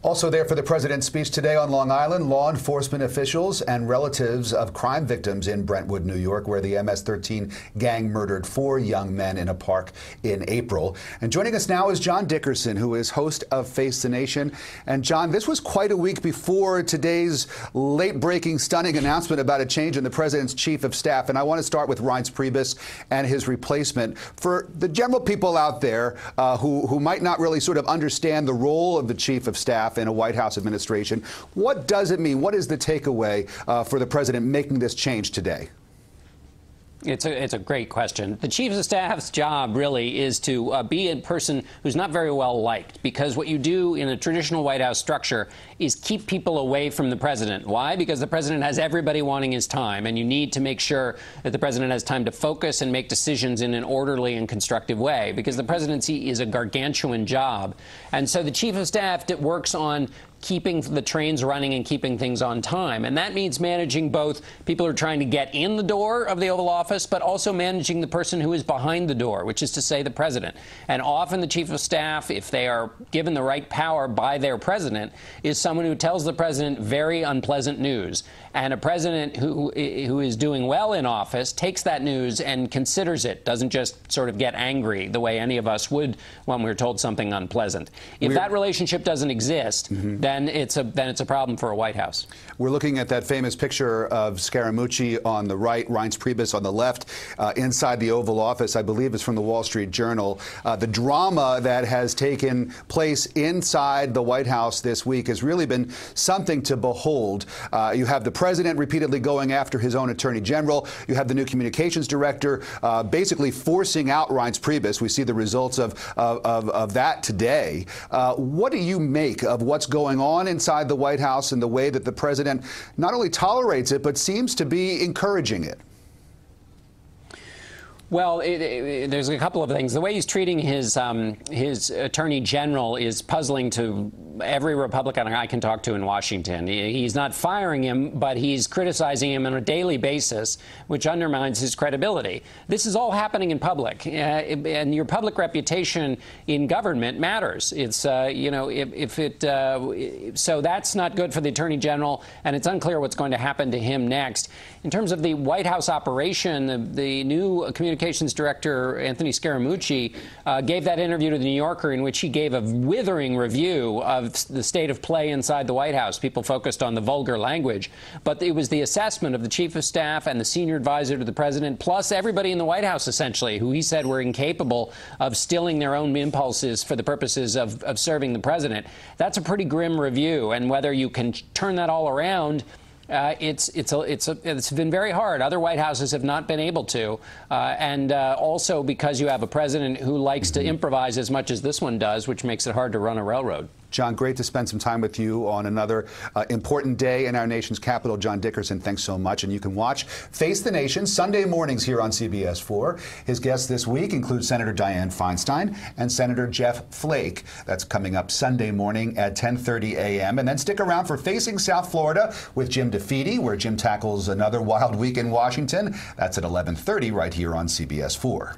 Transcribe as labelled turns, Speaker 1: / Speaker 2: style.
Speaker 1: Also there for the president's speech today on Long Island, law enforcement officials and relatives of crime victims in Brentwood, New York, where the MS-13 gang murdered 4 young men in a park in April. And joining us now is John Dickerson, who is host of Face the Nation. And John, this was quite a week before today's late-breaking, stunning announcement about a change in the president's chief of staff. And I want to start with Reince Priebus and his replacement. For the general people out there who might not really sort of understand the role of the chief of staff in a White House administration, what does it mean? What is the takeaway for the president making this change today?
Speaker 2: It's a great question. The chief of staff's job really is to be a person who's not very well liked, because what you do in a traditional White House structure is keep people away from the president. Why? Because the president has everybody wanting his time, and you need to make sure that the president has time to focus and make decisions in an orderly and constructive way, because the presidency is a gargantuan job. And so the chief of staff works on keeping the trains running and keeping things on time. And that means managing both people who are trying to get in the door of the Oval Office, but also managing the person who is behind the door, which is to say the president. And often the chief of staff, if they are given the right power by their president, is someone who tells the president very unpleasant news. And a president who is doing well in office takes that news and considers it, doesn't just sort of get angry the way any of us would when we're told something unpleasant. If that relationship doesn't exist, then it's a problem for a White House.
Speaker 1: We're looking at that famous picture of Scaramucci on the right, Reince Priebus on the left, inside the Oval Office. I believe it's from the Wall Street Journal. The drama that has taken place inside the White House this week has really been something to behold. You have the president repeatedly going after his own attorney general. You have the new communications director basically forcing out Reince Priebus. We see the results of that today. What do you make of what's going on inside the White House and the way that the president not only tolerates it, but seems to be encouraging it?
Speaker 2: Well, there's a couple of things. The way he's treating his attorney general is puzzling to every Republican I can talk to in Washington. He's not firing him, but he's criticizing him on a daily basis, which undermines his credibility. This is all happening in public, and your public reputation in government matters. It's so that's not good for the attorney general, and it's unclear what's going to happen to him next. In terms of the White House operation, the new communications director, Anthony Scaramucci, gave that interview to the New Yorker in which he gave a withering review of the state of play inside the White House. People focused on the vulgar language, but it was the assessment of the chief of staff and the senior advisor to the president, plus everybody in the White House, essentially, who he said were incapable of stilling their own impulses for the purposes of serving the president. That's a pretty grim review, and whether you can turn that all around, it's been very hard. Other White Houses have not been able to, and also because you have a president who likes to improvise as much as this one does, which makes it hard to run a railroad.
Speaker 1: John, great to spend some time with you on another important day in our nation's capital. John Dickerson, thanks so much. And you can watch Face the Nation Sunday mornings here on CBS 4. His guests this week include Senator Dianne Feinstein and Senator Jeff Flake. That's coming up Sunday morning at 10:30 a.m. And then stick around for Facing South Florida with Jim DeFede, where Jim tackles another wild week in Washington. That's at 11:30 right here on CBS 4.